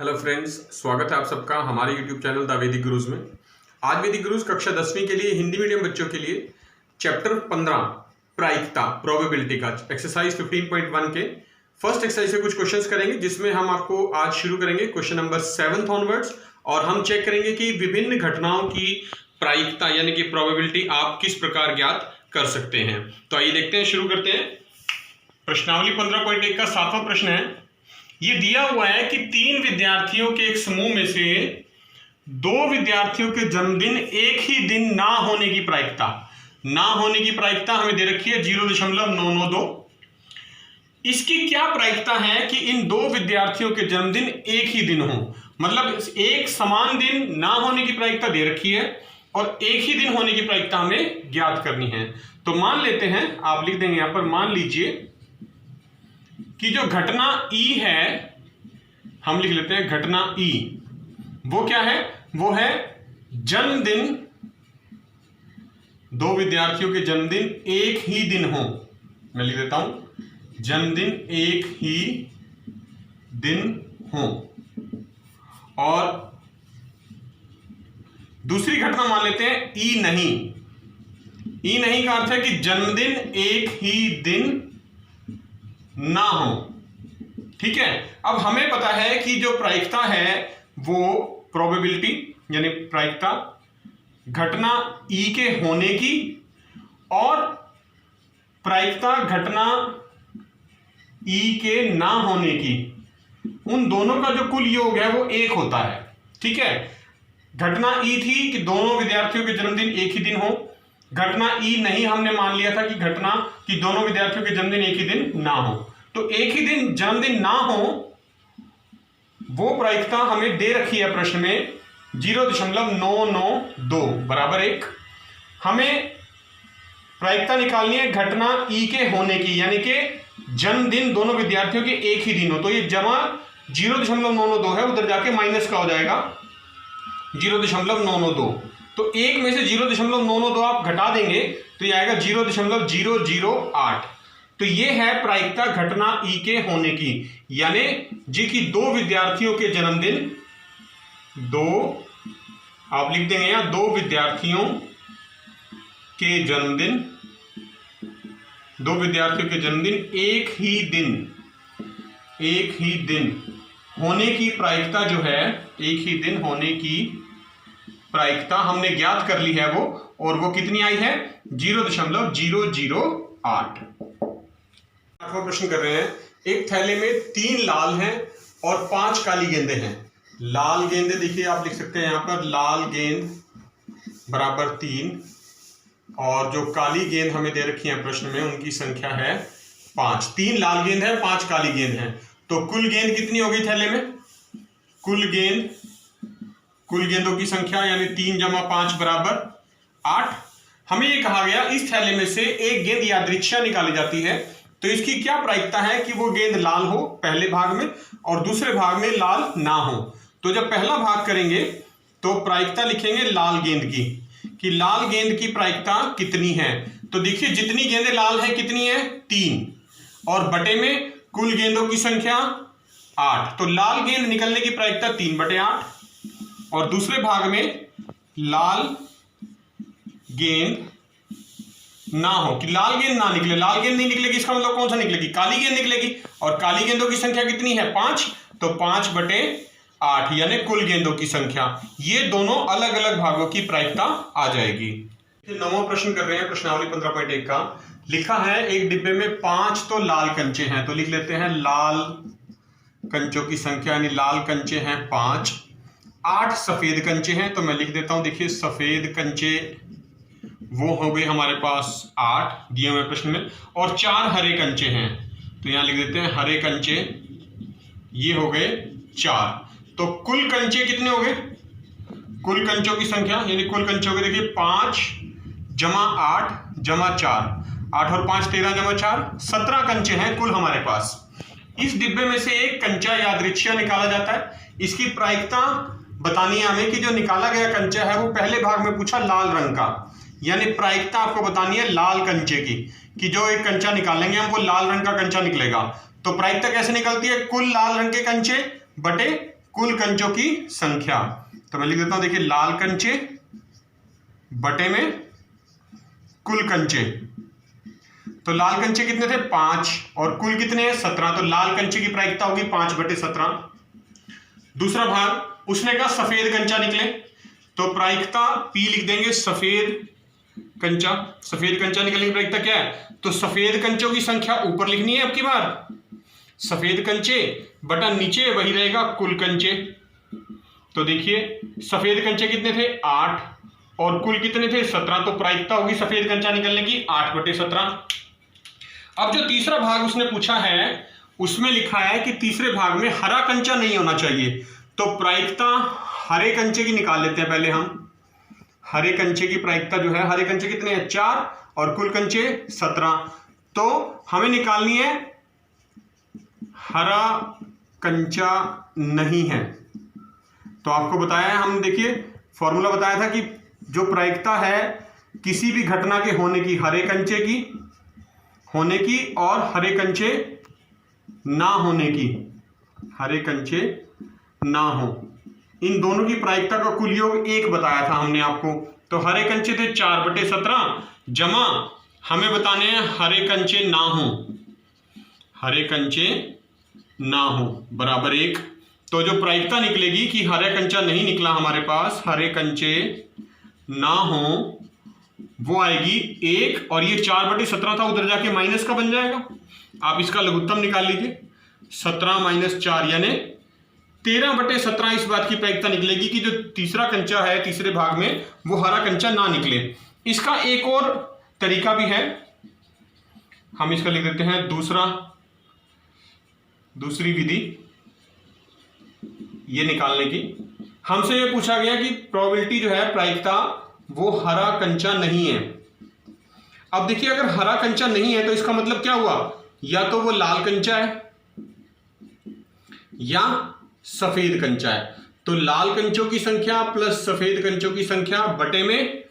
Hello friends, स्वागत है आप सबका हमारे यूट्यूब चैनल द वैदिक गुरुज में। आज वैदिक गुरुज कक्षा 10वीं के लिए हिंदी मीडियम बच्चों के लिए चैप्टर 15 प्रायिकता प्रोबेबिलिटी का एक्सरसाइज 15.1 के फर्स्ट एक्सरसाइज से कुछ क्वेश्चंस करेंगे, जिसमें हम आपको आज शुरू करेंगे क्वेश्चन नंबर 7 ऑनवर्ड्स और हम चेक करेंगे कि विभिन्न घटनाओं की प्रायिकता यानी कि प्रोबेबिलिटी आप किस प्रकार ज्ञात कर सकते हैं। तो आइए देखते हैं, शुरू करते हैं। प्रश्नावली 15.1 का 7वां प्रश्न है। ये दिया हुआ है कि 3 विद्यार्थियों के एक समूह में से 2 विद्यार्थियों के जन्मदिन एक ही दिन ना होने की प्रायिकता हमें दे रखी है 0.992। इसकी क्या प्रायिकता है कि इन 2 विद्यार्थियों के जन्मदिन एक ही दिन हो, मतलब एक समान दिन ना होने की प्रायिकता दे रखी है और एक ही दिन होने की प्रायिकता हमें ज्ञात करनी है। तो मान लेते हैं, आप लिख देंगे यहां पर, मान लीजिए कि जो घटना ई है, हम लिख लेते हैं घटना ई, वो क्या है? वो है जन्मदिन, 2 विद्यार्थियों के जन्मदिन एक ही दिन हो। मैं लिख देता हूं जन्मदिन एक ही दिन हो। और दूसरी घटना मान लेते हैं ई नहीं। ई नहीं का अर्थ है कि जन्मदिन एक ही दिन ना हो। ठीक है, अब हमें पता है कि जो प्रायिकता है वो प्रोबेबिलिटी यानी प्रायिकता घटना ई के होने की और प्रायिकता घटना ई के ना होने की, उन दोनों का जो कुल योग है वो 1 होता है। ठीक है, घटना ई थी कि दोनों विद्यार्थियों के जन्मदिन एक ही दिन हो। घटना ई नहीं, हमने मान लिया था कि घटना कि दोनों विद्यार्थियों के जन्मदिन एक ही दिन ना हो। तो एक ही दिन जन्मदिन ना हो, वो प्रायिकता हमें दे रखी है प्रश्न में 0.992 बराबर 1। हमें प्रायिकता निकालनी है घटना ई के होने की, यानी कि जन्मदिन दोनों विद्यार्थियों के एक ही दिन हो। तो ये जमा 0.992 है, उधर जाके माइनस का हो जाएगा 0.992। तो 1 में से 0.992 आप घटा देंगे तो ये आएगा 0.008। तो ये है प्रायिकता घटना ई के होने की, यानी जी की 2 विद्यार्थियों के जन्मदिन, 2 आप लिख देंगे यहां, 2 विद्यार्थियों के जन्मदिन, 2 विद्यार्थियों के जन्मदिन एक ही दिन होने की प्रायिकता जो है, एक ही दिन होने की प्रायिकता हमने ज्ञात कर ली है वो, और वो कितनी आई है 0.008। 8वां प्रश्न कर रहे हैं। एक थैले में 3 लाल हैं और 5 काली गेंदें हैं। लाल गेंदें देखिए, आप लिख सकते हैं यहां पर, लाल गेंद बराबर 3 और जो काली गेंद हमें दे रखी है प्रश्न में उनकी संख्या है 5। 3 लाल गेंद है, 5 काली गेंद है, तो कुल गेंद कितनी होगी थैले में? कुल गेंदों की संख्या यानी 3 + 5 बराबर 8। हमें यह कहा गया इस थैले में से एक गेंद यादृच्छिक निकाली जाती है, तो इसकी क्या प्रायिकता है कि वो गेंद लाल हो पहले भाग में और दूसरे भाग में लाल ना हो। तो जब पहला भाग करेंगे तो प्रायिकता लिखेंगे लाल गेंद की, कि लाल गेंद की प्रायिकता कितनी है। तो देखिए जितनी गेंदें लाल है कितनी है 3, और बटे में कुल गेंदों की संख्या 8। तो लाल गेंद निकलने की प्रायिकता 3/8 और दूसरे भाग में लाल गेंद ना हो, कि लाल गेंद ना निकले। लाल गेंद नहीं निकलेगी, इसका मतलब कौन सा निकलेगी? काली गेंद निकलेगी, और काली गेंदों की संख्या कितनी है 5, तो 5/8 यानी कुल गेंदों की संख्या। ये दोनों अलग अलग भागों की प्रायिकता आ जाएगी। 9वां प्रश्न कर रहे हैं प्रश्नावली 15.1 का। लिखा है एक डिब्बे में 5 तो लाल कंचे हैं, तो लिख लेते हैं लाल कंचों की संख्या, यानी लाल कंचे हैं 5। 8 सफेद कंचे हैं, तो मैं लिख देता हूं, देखिए सफेद कंचे वो हो गए हमारे पास 8 दिए हुए प्रश्न में, और 4 हरे कंचे हैं, तो यहां लिख देते हैं हरे कंचे, ये हो गए 4। तो कुल कंचे कितने हो गए? कुल कंचों की संख्या यानी कुल कंचों के देखिए 5 + 8 + 4, 8 और 5 13 + 4 17 कंचे हैं कुल हमारे पास। इस डिब्बे में से एक कंचा यादृच्छिक निकाला जाता है। इसकी प्रायिकता बतानी है हमें कि जो निकाला गया कंचा है वो पहले भाग में पूछा लाल रंग का, यानी प्रायिकता आपको बतानी है लाल कंचे की, कि जो एक कंचा निकालेंगे हम वो लाल रंग का कंचा निकलेगा। तो प्रायिकता कैसे निकलती है? कुल लाल रंग के कंचे बटे कुल कंचों की संख्या। तो मैं लिख देता हूं, देखिए लाल कंचे बटे में कुल कंचे। तो लाल कंचे कितने थे 5 और कुल कितने हैं 17। तो लाल कंचे की प्रायिकता होगी 5/17। दूसरा भाग उसने कहा सफेद कंचा निकले, तो प्रायिकता P लिख देंगे सफेद कंचा। सफेद कंचा निकलने की प्रायिकता क्या है, तो सफेद कंचों की संख्या ऊपर लिखनी है अब की बार, सफेद कंचे बटा नीचे वही रहेगा कुल कंचे। तो देखिए सफेद कंचे कितने थे 8 और कुल कितने थे 17। तो प्रायिकता होगी सफेद कंचा निकलने की 8/17। अब जो तीसरा भाग उसने पूछा है उसमें लिखा है कि तीसरे भाग में हरा कंचा नहीं होना चाहिए। तो प्रायिकता हरे कंचे की निकाल लेते हैं पहले हम। हरे कंचे की प्रायिकता जो है, हरे कंचे कितने हैं 4 और कुल कंचे 17। तो हमें निकालनी है हरा कंचा नहीं है। तो आपको बताया है हम, देखिए फॉर्मूला बताया था कि जो प्रायिकता है किसी भी घटना के होने की, हरे कंचे की होने की और हरे कंचे ना होने की, हरे कंचे ना हो, इन दोनों की प्रायिकता का कुल योग 1 बताया था हमने आपको। तो हरे कंचे थे 4/17 जमा हमें बताने हैं हरे कंचे ना हो, हरे कंचे ना हो बराबर 1। तो जो प्रायिकता निकलेगी कि हरा कंचा नहीं निकला हमारे पास, हरे कंचे ना हो, वो आएगी 1 और ये 4/17 था, उधर जाके माइनस का बन जाएगा। आप इसका लघुत्तम निकाल लीजिए, 17 - 4 यानी 13/17 इस बात की प्रायिकता निकलेगी कि जो तीसरा कंचा है तीसरे भाग में वो हरा कंचा ना निकले। इसका एक और तरीका भी है, हम इसका लिख देते हैं दूसरी विधि ये निकालने की। हमसे ये पूछा गया कि प्रोबेबिलिटी जो है प्रायिकता वो हरा कंचा नहीं है। अब देखिए अगर हरा कंचा नहीं है तो इसका मतलब क्या हुआ, या तो वो लाल कंचा है या सफेद कंचा है। तो लाल कंचों की संख्या प्लस सफेद कंचों की संख्या बटे में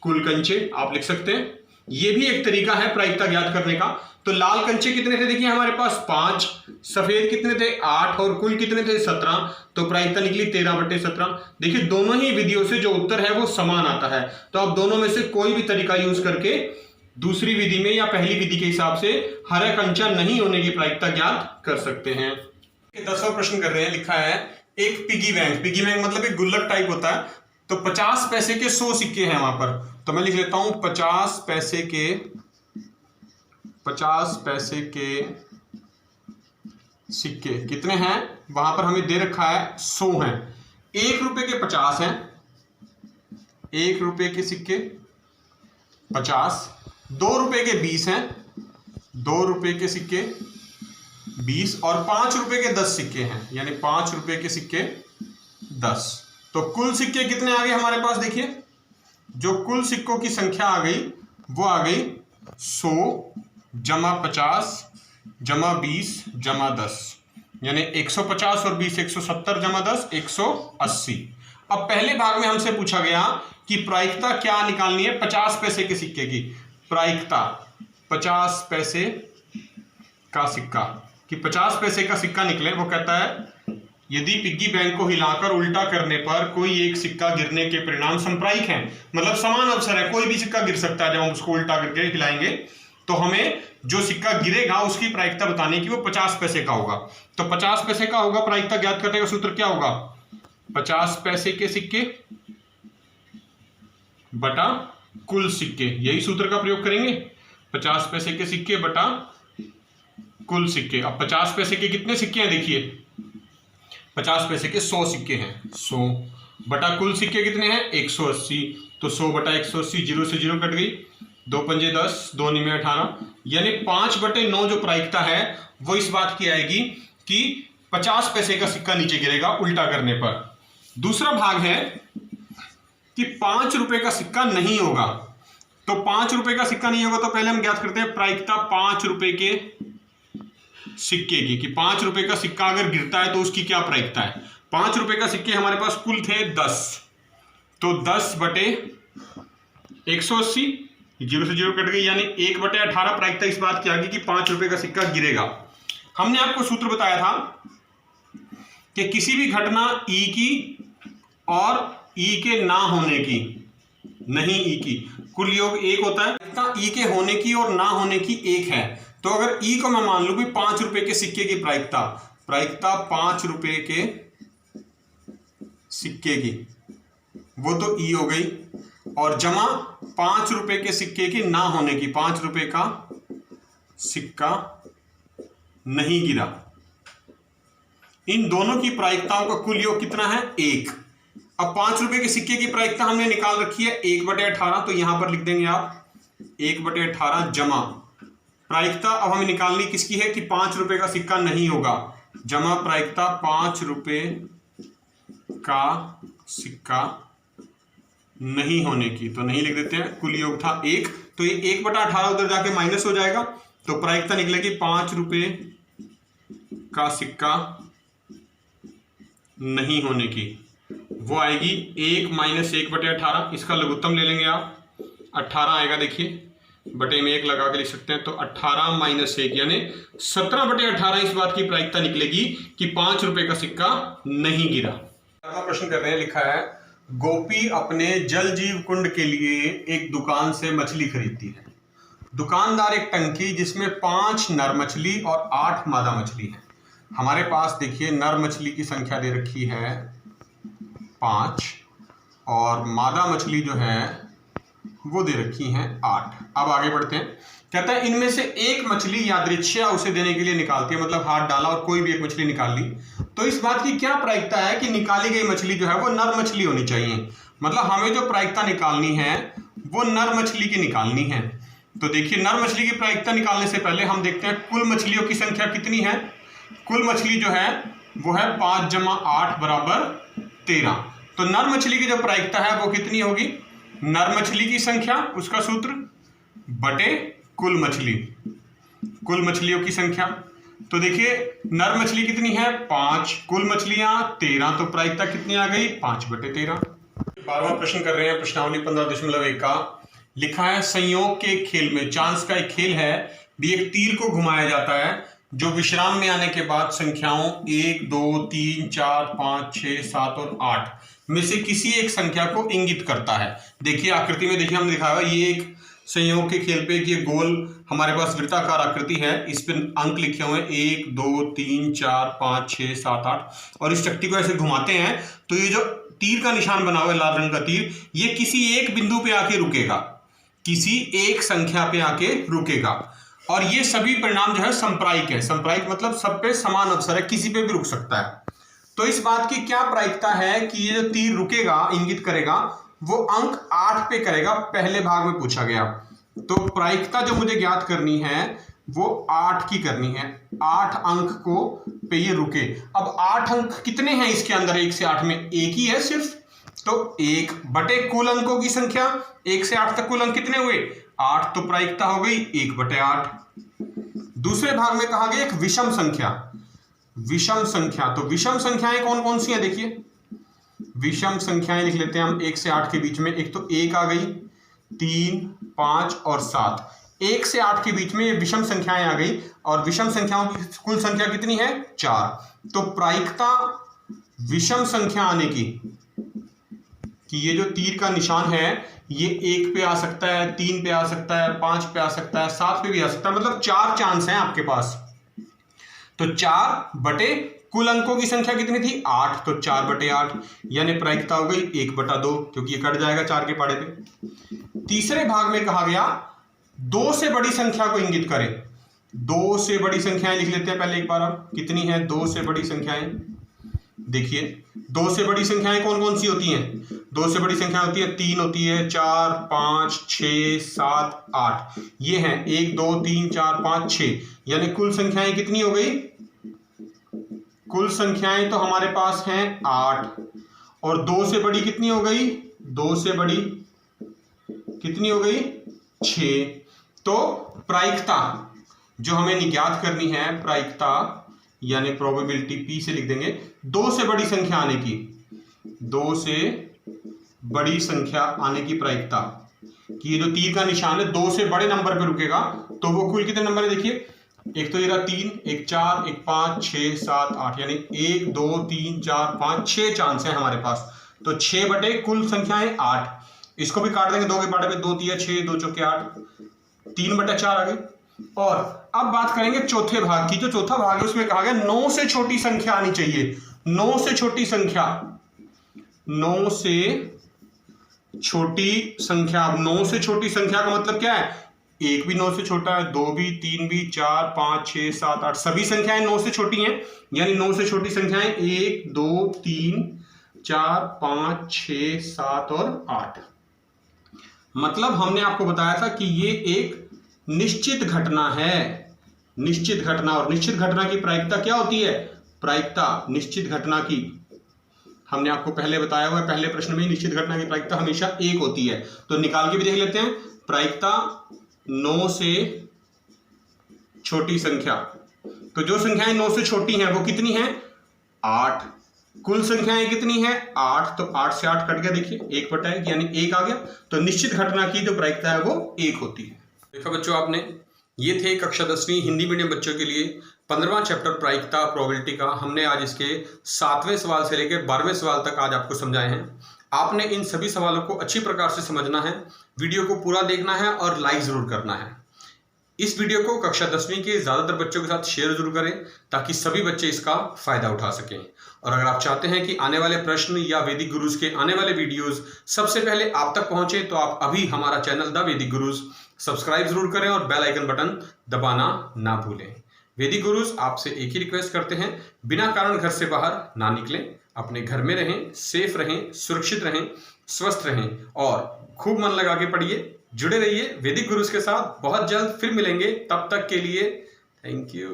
कुल कंचे आप लिख सकते हैं। यह भी एक तरीका है प्रायिकता ज्ञात करने का। तो लाल कंचे कितने थे, देखिए हमारे पास 5, सफेद कितने थे 8 और कुल कितने थे 17। तो प्रायिकता निकली 13/17। देखिए दोनों ही विधियों से जो उत्तर है वो समान आता है। तो आप दोनों में से कोई भी तरीका यूज करके दूसरी विधि में या पहली विधि के हिसाब से हरा कंचा नहीं होने की प्रायिकता ज्ञात कर सकते हैं। 10वां प्रश्न कर रहे हैं, लिखा है एक पिगी बैंक। पिगी बैंक मतलब एक गुल्लक टाइप होता है। तो 50 पैसे के 100 सिक्के हैं वहां पर। तो मैं लिख लेता हूं 50 पैसे के सिक्के कितने हैं, वहां पर हमें दे रखा है 100 हैं। 1 रुपए के 50 हैं, 1 रुपए के सिक्के 50, 2 रुपए के 20 हैं, 2 रुपए के सिक्के 20 और 5 रुपए के 10 सिक्के हैं, यानी 5 रुपए के सिक्के 10। तो कुल सिक्के कितने आ गए हमारे पास, देखिए जो कुल सिक्कों की संख्या आ गई वो आ गई 100 जमा 50 जमा 20 जमा 10, यानी 150 और 20 170 जमा 10 180। अब पहले भाग में हमसे पूछा गया कि प्रायिकता क्या निकालनी है 50 पैसे के सिक्के की। प्रायिकता 50 पैसे का सिक्का, कि 50 पैसे का सिक्का निकले। वो कहता है यदि पिग्गी बैंक को हिलाकर उल्टा करने पर कोई एक सिक्का गिरने के परिणाम संप्रायिक हैं, मतलब समान अवसर है, कोई भी सिक्का गिर सकता है जब हम उसको उल्टा करके हिलाएंगे। तो हमें जो सिक्का गिरेगा उसकी प्रायिकता बताने की वो 50 पैसे का होगा। तो 50 पैसे का होगा, प्रायिकता ज्ञात करने का सूत्र क्या होगा, 50 पैसे के सिक्के बटा कुल सिक्के, यही सूत्र का प्रयोग करेंगे। 50 पैसे के सिक्के बटा कुल सिक्के। अब 50 पैसे के कितने सिक्के हैं, देखिए 50 पैसे के 100 सिक्के हैं, 100 बटा कुल सिक्के कितने हैं 180। तो 100 बटा 180, 0 से 0 कट गई, 2 पंजे 10, 2 निमे 18, यानी 5/9 जो प्रायिकता है वो इस बात की आएगी कि 50 पैसे का सिक्का नीचे गिरेगा उल्टा करने पर। दूसरा भाग है कि 5 रुपए का सिक्का नहीं होगा। तो 5 रुपए का सिक्का नहीं होगा तो पहले हम ज्ञात करते हैं प्रायिकता 5 रुपए के सिक्के की, कि 5 रुपए का सिक्का अगर गिरता है तो उसकी क्या प्रायिकता है। 5 रुपए का सिक्के हमारे पास कुल थे 10, तो 10 बटे 180, 0 से 0 कट गई, यानी 1/18 प्रायिकता इस बात की आ गई कि 5 रुपए का सिक्का गिरेगा। हमने आपको सूत्र बताया था कि किसी भी घटना ई की और ई के ना होने की, नहीं ई की, कुल योग 1 होता है, ई के होने की और ना होने की 1 है। तो अगर ई को मैं मान लूं भी 5 रुपए के सिक्के की प्रायिकता 5 रुपए के सिक्के की, वो तो ई हो गई, और जमा 5 रुपए के सिक्के की ना होने की, 5 रुपए का सिक्का नहीं गिरा। इन दोनों की प्रायिकताओं का कुल योग कितना है? 1। अब 5 रुपए के सिक्के की प्रायिकता हमने निकाल रखी है 1/18, तो यहां पर लिख देंगे आप 1/18 जमा प्रायिकता अब हमें निकालनी किसकी है कि 5 रुपए का सिक्का नहीं होगा, जमा प्रायिकता 5 रुपए का सिक्का नहीं होने की, तो नहीं लिख देते हैं, कुल योग था 1, तो ये 1/18 उधर जाके माइनस हो जाएगा, तो प्रायिकता निकलेगी 5 रुपए का सिक्का नहीं होने की, वो आएगी 1 - 1/18। इसका लघुत्तम ले लेंगे आप, 18 आएगा, देखिए बटे में 1 लगा के लिख सकते हैं, तो 18 - 1 यानी 17/18 इस बात की प्रायिकता निकलेगी कि 5 रुपए का सिक्का नहीं गिरा। अगला प्रश्न कर रहे हैं, लिखा है गोपी अपने जल जीव कुंड के लिए एक दुकान से मछली खरीदती है। दुकानदार एक टंकी जिसमें 5 नर मछली और 8 मादा मछली है। हमारे पास देखिए नर मछली की संख्या दे रखी है 5 और मादा मछली जो है वो दे रखी है 8। अब आगे बढ़ते हैं, कहता है इनमें से एक मछली यादृच्छिया उसे देने के लिए निकालती है, मतलब हाथ डाला और कोई भी एक मछली निकाल ली, तो इस बात की क्या प्रायिकता है कि निकाली गई मछली जो है वो नर मछली होनी चाहिए। मतलब हमें जो प्रायिकता निकालनी है वो नर मछली की निकालनी है। तो देखिए नर मछली की प्रायिकता निकालने से पहले हम देखते हैं कुल मछलियों की संख्या कितनी है। कुल मछली जो है वो है 5 + 8 = 13। तो नर मछली की जो प्रायिकता है वो कितनी होगी? नर मछली की संख्या उसका सूत्र बटे कुल मछली, कुल मछलियों की संख्या। तो देखिए नर मछली कितनी है 5, कुल मछलियां 13, तो प्रायिकता कितनी आ गई 5/13। 12वां प्रश्न कर रहे हैं, प्रश्नावली 15.1 का, लिखा है संयोग के खेल में, चांस का एक खेल है, भी एक तीर को घुमाया जाता है जो विश्राम में आने के बाद संख्याओं 1, 2, 3, 4, 5, 6, 7 और 8 में से किसी एक संख्या को इंगित करता है। देखिए आकृति में देखिए हमने दिखाया हुआ, ये एक संयोग के खेल पे ये गोल हमारे पास वृत्ताकार आकृति है, इस पे अंक लिखे हुए हैं 1, 2, 3, 4, 5, 6, 7, 8 और इस चक्ति को ऐसे घुमाते हैं तो ये जो तीर का निशान बना हुआ है लाल रंग का तीर, ये किसी एक बिंदु पे आके रुकेगा, किसी एक संख्या पे आके रुकेगा, और ये सभी परिणाम जो है संप्रायिक है। संप्रायिक मतलब सब पे समान अवसर है, किसी पे भी रुक सकता है। तो इस बात की क्या प्रायिकता है कि ये जो तीर रुकेगा इंगित करेगा वो अंक 8 पे करेगा, पहले भाग में पूछा गया। तो प्रायिकता जो मुझे ज्ञात करनी है वो 8 की करनी है, 8 अंक को पे ये रुके। अब 8 अंक कितने हैं इसके अंदर? 1 से 8 में 1 ही है सिर्फ, तो 1 बटे कुल अंकों की संख्या, 1 से 8 तक कुल अंक कितने हुए 8, तो प्रायिकता हो गई 1/8। दूसरे भाग में कहा गया एक विषम संख्या, विषम संख्या, तो विषम संख्याएं कौन कौन सी हैं? देखिए विषम संख्याएं लिख लेते हैं हम 1 से 8 के बीच में, एक तो 1 आ गई, 3, 5 और 7, 1 से 8 के बीच में ये विषम संख्याएं आ गई, और विषम संख्याओं की कुल संख्या कितनी है 4। तो प्रायिकता विषम संख्या आने की कि ये जो तीर का निशान है ये 1 पे आ सकता है, 3 पे आ सकता है, 5 पे आ सकता है, 7 पे भी आ सकता है, मतलब 4 चांस हैं आपके पास। तो 4 बटे कुल अंकों की संख्या कितनी थी 8, तो 4/8 यानी प्रायिकता हो गई 1/2, क्योंकि ये कट जाएगा 4 के पाड़े पे। तीसरे भाग में कहा गया 2 से बड़ी संख्या को इंगित करें। 2 से बड़ी संख्याएं लिख लेते हैं पहले एक बार, हम कितनी है 2 से बड़ी संख्याएं। देखिए 2 से बड़ी संख्याएं कौन कौन सी होती हैं? 2 से बड़ी संख्या होती है 3 होती है, 4, 5, 6, 7, 8, ये हैं 1, 2, 3, 4, 5, 6, यानी कुल संख्याएं कितनी हो गई? कुल संख्याएं तो हमारे पास हैं 8, और 2 से बड़ी कितनी हो गई? 2 से बड़ी कितनी हो गई 6। तो प्रायिकता जो हमें ज्ञात करनी है, प्रायिकता यानी प्रोबेबिलिटी P से लिख देंगे 2 से बड़ी संख्या आने की, 2 से बड़ी संख्या आने की प्रायिकता कि ये जो तीर का निशान है 2 से बड़े नंबर पे रुकेगा, तो वो कुल कितने नंबर है? देखिए एक तो ये रहा 3, एक 4, एक 5, 6, 7, 8, यानी 1 2 3 4 5 6 चांस है हमारे पास। तो 6 बटे कुल संख्याएं 8, इसको भी काट देंगे 2 के बाटे पे, 2 3 6, 2 चौके 8, 3 बटे 4 आ गई। और अब बात करेंगे चौथे भाग की। जो चौथा भाग है उसमें कहा गया 9 से छोटी संख्या आनी चाहिए। 9 से छोटी संख्या, 9 से छोटी संख्या। अब 9 से छोटी संख्या का मतलब क्या है? 1 भी 9 से छोटा है, 2 भी, 3 भी, 4 5 6 7 8, सभी संख्याएं 9 से छोटी हैं। यानी 9 से छोटी संख्याएं 1 2 3 4 5 6 7 और 8। मतलब हमने आपको बताया था कि ये एक निश्चित घटना है। निश्चित घटना, और निश्चित घटना की प्रायिकता क्या होती है? प्रायिकता निश्चित घटना की हमने आपको पहले बताया हुआ है, पहले प्रश्न में, निश्चित घटना की प्रायिकता हमेशा 1 होती है। तो निकाल के भी देख लेते हैं। प्रायिकता 9 से छोटी संख्या, तो जो संख्याएं 9 से छोटी हैं वो कितनी हैं? 8। कुल संख्याएं कितनी हैं? 8। तो 8 से 8 कट गया, देखिए 1 बटा 1 यानी 1 आ गया। तो निश्चित घटना की जो प्रायिकता है वो 1 होती है। देखा बच्चों आपने, ये थे कक्षा 10वीं हिंदी मीडियम बच्चों के लिए 15वां चैप्टर प्रायिकता प्रोबेबिलिटी का। हमने आज इसके 7वें सवाल से लेकर 12वें सवाल तक आज आपको समझाए हैं। आपने इन सभी सवालों को अच्छी प्रकार से समझना है, वीडियो को पूरा देखना है और लाइक जरूर करना है। इस वीडियो को कक्षा 10वीं के ज़्यादातर बच्चों के साथ शेयर जरूर करें ताकि सभी बच्चे इसका फायदा उठा सकें। और अगर आप चाहते हैं कि आने वाले प्रश्न या वैदिक गुरुज के आने वाले वीडियोस सबसे पहले आप तक पहुंचे, तो आप अभी हमारा चैनल द वैदिक गुरुज सब्सक्राइब जरूर करें और बेल आइकन बटन दबाना ना भूलें। वैदिक गुरुज आपसे एक ही रिक्वेस्ट करते हैं, बिना कारण घर से बाहर ना निकलें, अपने घर में रहें, सेफ रहें, सुरक्षित रहें, स्वस्थ रहें और खूब मन लगा के पढ़िए। जुड़े रहिए वैदिक गुरुज के साथ। बहुत जल्द फिर मिलेंगे, तब तक के लिए थैंक यू।